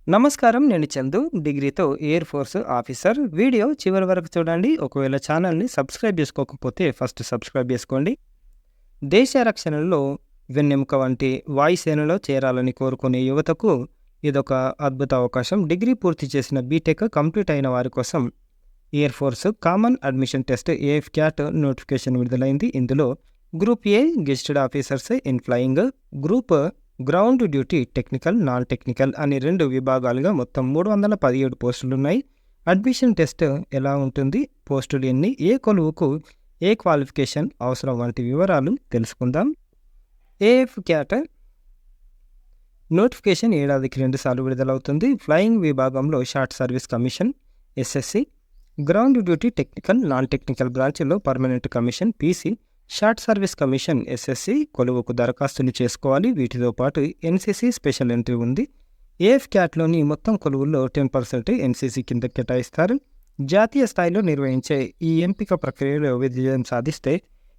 నమస్కారం. నేను చందు. డిగ్రీతో ఎయిర్ ఫోర్స్ ఆఫీసర్. వీడియో చివరి వరకు చూడండి. ఒకవేళ ఛానల్‌ని సబ్స్క్రైబ్ చేసుకోకపోతే ఫస్ట్ సబ్స్క్రైబ్ చేసుకోండి. దేశ రక్షణలో వెన్నెముక వంటి వాయుసేనలో చేరాలని కోరుకునే యువతకు ఇదొక అద్భుత అవకాశం. డిగ్రీ పూర్తి చేసిన బీటెక్ కంప్లీట్ అయిన వారి కోసం air force common admission test AF cat notification విడుదలైంది. ఇందులో group A గెస్టెడ్ officers in flying, group ground duty technical, non technical అని 2 విభాగాలుగా మొత్తం 317 పోస్టులున్నాయి. అడ్మిషన్ టెస్ట్ ఎలా ఉంటుంది, పోస్టులు ఎన్ని, ఏ కొలువుకు ఏ క్వాలిఫికేషన్ అవసరం వంటి వివరాలు తెలుసుకుందాం. ఏఎఫ్ క్యాట్ నోటిఫికేషన్ ఏడాదికి 2 సార్లు విడుదలవుతుంది. ఫ్లయింగ్ విభాగంలో short service commission SSC, ground duty technical, non technical బ్రాంచ్లో permanent commission PC, short service commission SSC కొలువుకు దరఖాస్తులు చేసుకోవాలి. వీటితో పాటు ఎన్సీసీ స్పెషల్ ఎంట్రీ ఉంది. ఏఎఫ్ క్యాట్లోని మొత్తం కొలువుల్లో 10% ఎన్సీసీ కింద కేటాయిస్తారు. జాతీయ స్థాయిలో నిర్వహించే ఈ ఎంపిక ప్రక్రియలో విజయం సాధిస్తే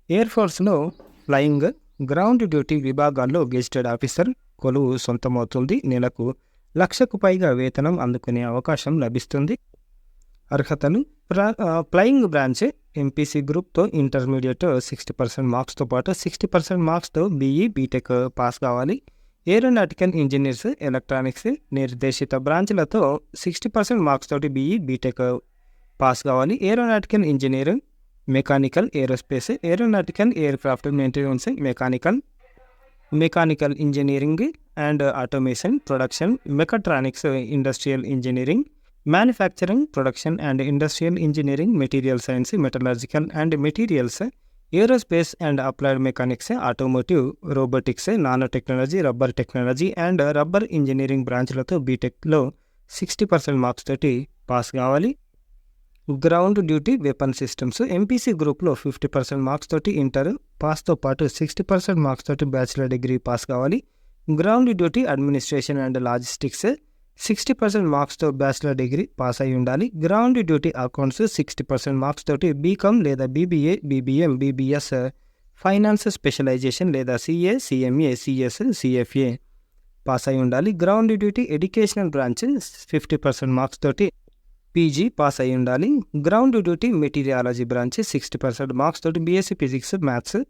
ఎయిర్ ఫోర్స్లో ఫ్లయింగ్, గ్రౌండ్ డ్యూటీ విభాగాల్లో గెజిటెడ్ ఆఫీసర్ కొలువు సొంతమవుతుంది. నెలకు 1,00,000కు పైగా వేతనం అందుకునే అవకాశం లభిస్తుంది. అర్హతలు: ఫ్లయింగ్ బ్రాంచ్ ఎంపీసీ గ్రూప్తో ఇంటర్మీడియట్ 60% మార్క్స్తో పాటు 60% మార్క్స్తో బీఈ బీటెక్ పాస్ కావాలి. ఏరోనాటికల్ ఇంజనీర్స్, ఎలక్ట్రానిక్స్ నిర్దేశిత బ్రాంచ్లతో 60% మార్క్స్ తోటి బీఈ బీటెక్ పాస్ కావాలి. Aeronautical engineer, mechanical, aerospace, aeronautical aircraft maintenance, mechanical engineering and automation, production, mechatronics, industrial engineering, manufacturing, production and industrial engineering, material science, metallurgical and materials, aerospace and applied mechanics, automotive, robotics, nano technology, rubber technology and rubber engineering బ్రాంచ్లతో బీటెక్లో 60% marks తోటి pass కావాలి. Ground duty weapon systems MPC గ్రూప్లో 50% marks తోటి inter పాస్తో పాటు 60% marks తోటి bachelor degree pass కావాలి. Ground duty administration and logistics 60% మార్క్స్తో బ్యాచిలర్ డిగ్రీ పాస్ అయి ఉండాలి. గ్రౌండ్ డ్యూటీ అకౌంట్స్ 60% మార్క్స్ తోటి బీకామ్ లేదా BBA, BBM, BBS, finance specialisation లేదా CA, CMA, CS, CFA pass అయి ఉండాలి. Ground duty educational branch 50% marks తోటి పీజీ పాస్ అయి ఉండాలి. Ground duty meteorology branch 60% marks తోటి బీఎస్సీ ఫిజిక్స్, మ్యాథ్స్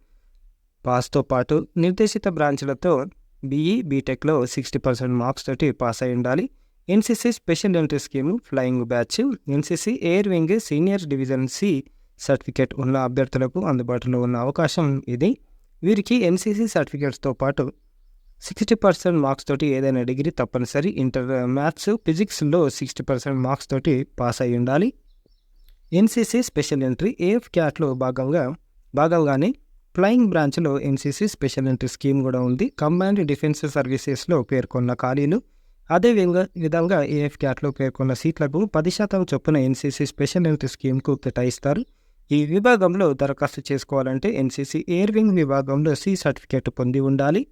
పాస్తో పాటు నిర్దేశిత బ్రాంచ్లతో బీఈ బీటెక్లో 60% మార్క్స్ తోటి పాస్ అయి ఉండాలి. NCC special entry scheme flying batch, NCC air wing senior division C certificate ఉన్న అభ్యర్థులకు అందుబాటులో ఉన్న అవకాశం ఇది. వీరికి ఎన్సీసీ సర్టిఫికేట్స్తో పాటు 60% మార్క్స్ తోటి ఏదైనా డిగ్రీ తప్పనిసరి. ఇంటర్ మ్యాథ్స్, ఫిజిక్స్లో 60% మార్క్స్ తోటి పాస్ అయి ఉండాలి. ఎన్సీసీ స్పెషల్ ఎంట్రీ ఏఎఫ్ క్యాట్లో భాగంగానే ఫ్లయింగ్ బ్రాంచ్లో ఎన్సీసీ స్పెషల్ ఎంట్రీ స్కీమ్ కూడా ఉంది. కంబైన్డ్ డిఫెన్స్ సర్వీసెస్లో పేర్కొన్న ఖాళీలు, అదే విధంగా ఏఎఫ్ క్యాట్లో పేర్కొన్న సీట్లకు 10% చొప్పున ఎన్సీసీ స్పెషల్ ఎంట్రీ స్కీమ్కు కేటాయిస్తారు. ఈ విభాగంలో దరఖాస్తు చేసుకోవాలంటే ఎన్సీసీ ఎయిర్ వింగ్ విభాగంలో సి సర్టిఫికేట్ పొంది ఉండాలి.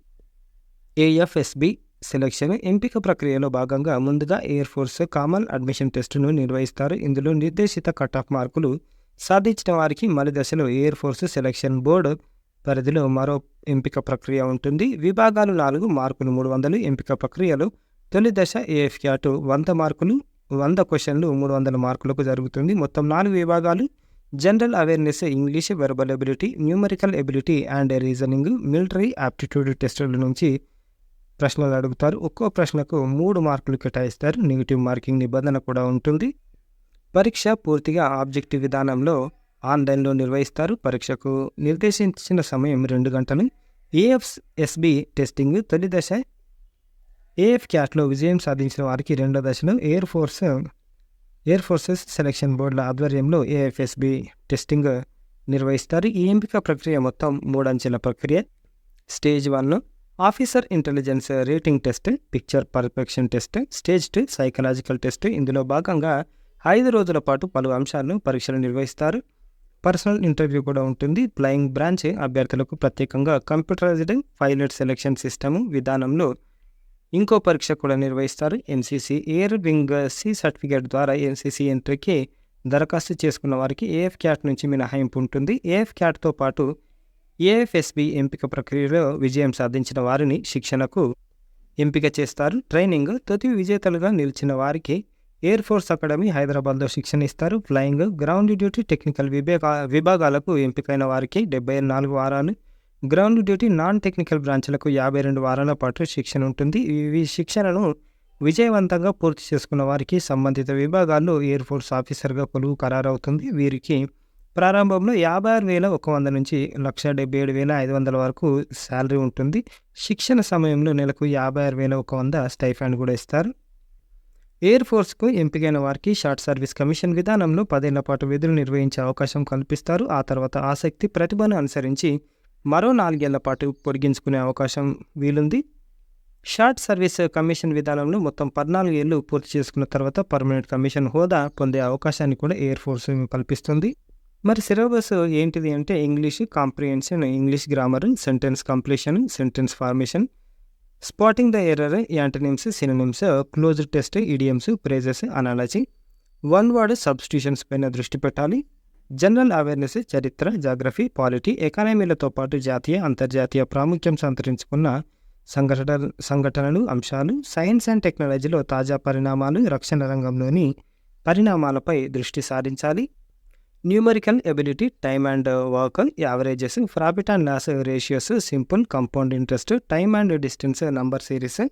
ఏఎఫ్ఎస్బి సెలక్షన్ ఎంపిక ప్రక్రియలో భాగంగా ముందుగా ఎయిర్ ఫోర్స్ కామన్ అడ్మిషన్ టెస్టును నిర్వహిస్తారు. ఇందులో నిర్దేశిత కట్ ఆఫ్ మార్కులు సాధించిన వారికి మలి దశలో ఎయిర్ ఫోర్స్ సెలక్షన్ బోర్డు పరిధిలో మరో ఎంపిక ప్రక్రియ ఉంటుంది. విభాగాలు 4, మార్కులు 300. ఎంపిక ప్రక్రియలో తొలి దశ ఏఎఫ్ క్యాట్ 100 మార్కులు, 100 క్వశ్చన్లు 300 మార్కులకు జరుగుతుంది. మొత్తం 4 విభాగాలు: general awareness, English, verbal ability, numerical ability and reasoning, military aptitude టెస్టుల నుంచి ప్రశ్నలు అడుగుతారు. ఒక్కో ప్రశ్నకు 3 మార్కులు కేటాయిస్తారు. నెగిటివ్ మార్కింగ్ నిబంధన కూడా ఉంటుంది. పరీక్ష పూర్తిగా ఆబ్జెక్టివ్ విధానంలో ఆన్లైన్లో నిర్వహిస్తారు. పరీక్షకు నిర్దేశించిన సమయం 2 గంటలు. ఏఎఫ్ఎస్బి టెస్టింగ్ తొలి దశ ఏఎఫ్ క్యాట్లో విజయం సాధించిన వారికి రెండో దశలో ఎయిర్ ఫోర్సెస్ సెలక్షన్ బోర్డుల ఆధ్వర్యంలో ఏఎఫ్ఎస్బి టెస్టింగ్ నిర్వహిస్తారు. ఈ ఎంపిక ప్రక్రియ మొత్తం 3 అంచెల ప్రక్రియ. Stage 1 officer intelligence rating test, picture perfection test, stage 2 psychological test. ఇందులో భాగంగా 5 రోజుల పాటు పలు అంశాలను పరీక్షలు నిర్వహిస్తారు. పర్సనల్ ఇంటర్వ్యూ కూడా ఉంటుంది. ఫ్లయింగ్ బ్రాంచ్ అభ్యర్థులకు ప్రత్యేకంగా కంప్యూటరైజ్డ్ పైలట్ సెలక్షన్ సిస్టమ్ విధానంలో ఇంకో పరీక్ష కూడా నిర్వహిస్తారు. NCC air wing C certificate ద్వారా ఎన్సీసీ ఎంట్రీకి దరఖాస్తు చేసుకున్న వారికి ఏఎఫ్ క్యాట్ నుంచి మినహాయింపు ఉంటుంది. ఏఎఫ్ క్యాట్తో పాటు ఏఎఫ్ఎస్బి ఎంపిక ప్రక్రియలో విజయం సాధించిన వారిని శిక్షణకు ఎంపిక చేస్తారు. ట్రైనింగ్ తుది విజేతలుగా నిలిచిన వారికి ఎయిర్ ఫోర్స్ అకాడమీ హైదరాబాద్లో శిక్షణ ఇస్తారు. ఫ్లయింగ్, గ్రౌండ్ డ్యూటీ, టెక్నికల్ విభాగాలకు ఎంపికైన వారికి 74 వారాలు, గ్రౌండ్ డ్యూటీ నాన్ టెక్నికల్ బ్రాంచ్లకు 52 వారాల పాటు శిక్షణ ఉంటుంది. ఈ శిక్షణను విజయవంతంగా పూర్తి చేసుకున్న వారికి సంబంధిత విభాగాల్లో ఎయిర్ ఫోర్స్ ఆఫీసర్గా కొలువు ఖరారవుతుంది. వీరికి ప్రారంభంలో 56,100 నుంచి 1,77,500 వరకు శాలరీ ఉంటుంది. శిక్షణ సమయంలో నెలకు 56,100 స్టైఫండ్ కూడా ఇస్తారు. ఎయిర్ ఫోర్స్కు ఎంపికైన వారికి షార్ట్ సర్వీస్ కమిషన్ విధానంలో 10 ఏళ్ల పాటు విధులు నిర్వహించే అవకాశం కల్పిస్తారు. ఆ తర్వాత ఆసక్తి, ప్రతిభను అనుసరించి మరో 4 ఏళ్ల పాటు పొడిగించుకునే అవకాశం వీలుంది. షార్ట్ సర్వీస్ కమిషన్ విధానంలో మొత్తం 14 ఏళ్లు పూర్తి చేసుకున్న తర్వాత పర్మనెంట్ కమిషన్ హోదా పొందే అవకాశాన్ని కూడా ఎయిర్ ఫోర్స్ కల్పిస్తుంది. మరి సిలబస్ ఏంటిది అంటే English comprehension, English grammar, sentence completion, sentence formation, spotting the error, antonyms, synonyms, closed test, idioms, phrases, analogy, one word substitutions పైన దృష్టి పెట్టాలి. జనరల్ అవేర్నెస్, చరిత్ర, జాగ్రఫీ, పాలిటీ, ఎకానమీలతో పాటు జాతీయ, అంతర్జాతీయ ప్రాముఖ్యం సంతరించుకున్న సంఘటనలు, అంశాలు, సైన్స్ అండ్ టెక్నాలజీలో తాజా పరిణామాలు, రక్షణ రంగంలోని పరిణామాలపై దృష్టి సారించాలి. Numerical ability, time and work, averages, profit and loss ratios, simple, compound interest, time and distance, number series,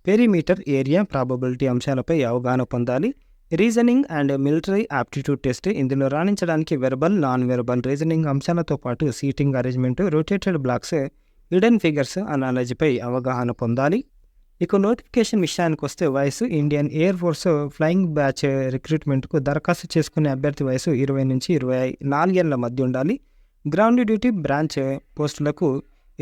perimeter, area, probability అంశాలపై అవగాహన పొందాలి. Reasoning and military aptitude test, ఇందులో రాణించడానికి వెర్బల్, నాన్ వెర్బల్ రీజనింగ్ అంశాలతో పాటు seating arrangement, rotated blocks, hidden figures, అనాలజీపై అవగాహన పొందాలి. ఇక నోటిఫికేషన్ విషయానికి వస్తే వయసు, Indian air force flying batch రిక్రూట్మెంట్కు దరఖాస్తు చేసుకునే అభ్యర్థి వయసు 20 నుంచి 24 ఏళ్ల మధ్య ఉండాలి. గ్రౌండ్ డ్యూటీ బ్రాంచ్ పోస్టులకు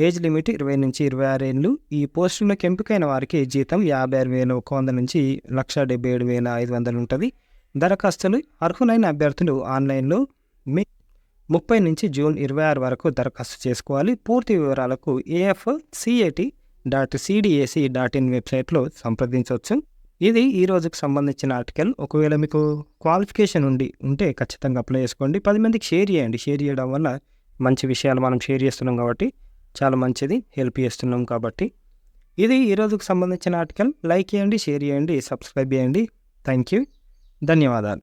ఏజ్ లిమిట్ 20 నుంచి 26 ఏళ్ళు. ఈ పోస్టులకు ఎంపికైన వారికి జీతం 56,100 నుంచి 1,77,500 ఉంటుంది. దరఖాస్తులు అర్హులైన అభ్యర్థులు ఆన్లైన్లో మే 30 నుంచి జూన్ 26 వరకు దరఖాస్తు చేసుకోవాలి. పూర్తి వివరాలకు afcat.cdac.in వెబ్సైట్లో సంప్రదించవచ్చు. ఇది ఈ రోజుకు సంబంధించిన ఆర్టికల్. ఒకవేళ మీకు క్వాలిఫికేషన్ ఉంటే ఖచ్చితంగా అప్లై చేసుకోండి. 10 మందికి షేర్ చేయండి. షేర్ చేయడం వల్ల మంచి విషయాలు మనం షేర్ చేస్తున్నాం కాబట్టి చాలా మంచిది, హెల్ప్ చేస్తున్నాం కాబట్టి. ఇది ఈ రోజుకు సంబంధించిన ఆర్టికల్. లైక్ చేయండి, షేర్ చేయండి, సబ్స్క్రైబ్ చేయండి. థ్యాంక్ యూ, ధన్యవాదాలు.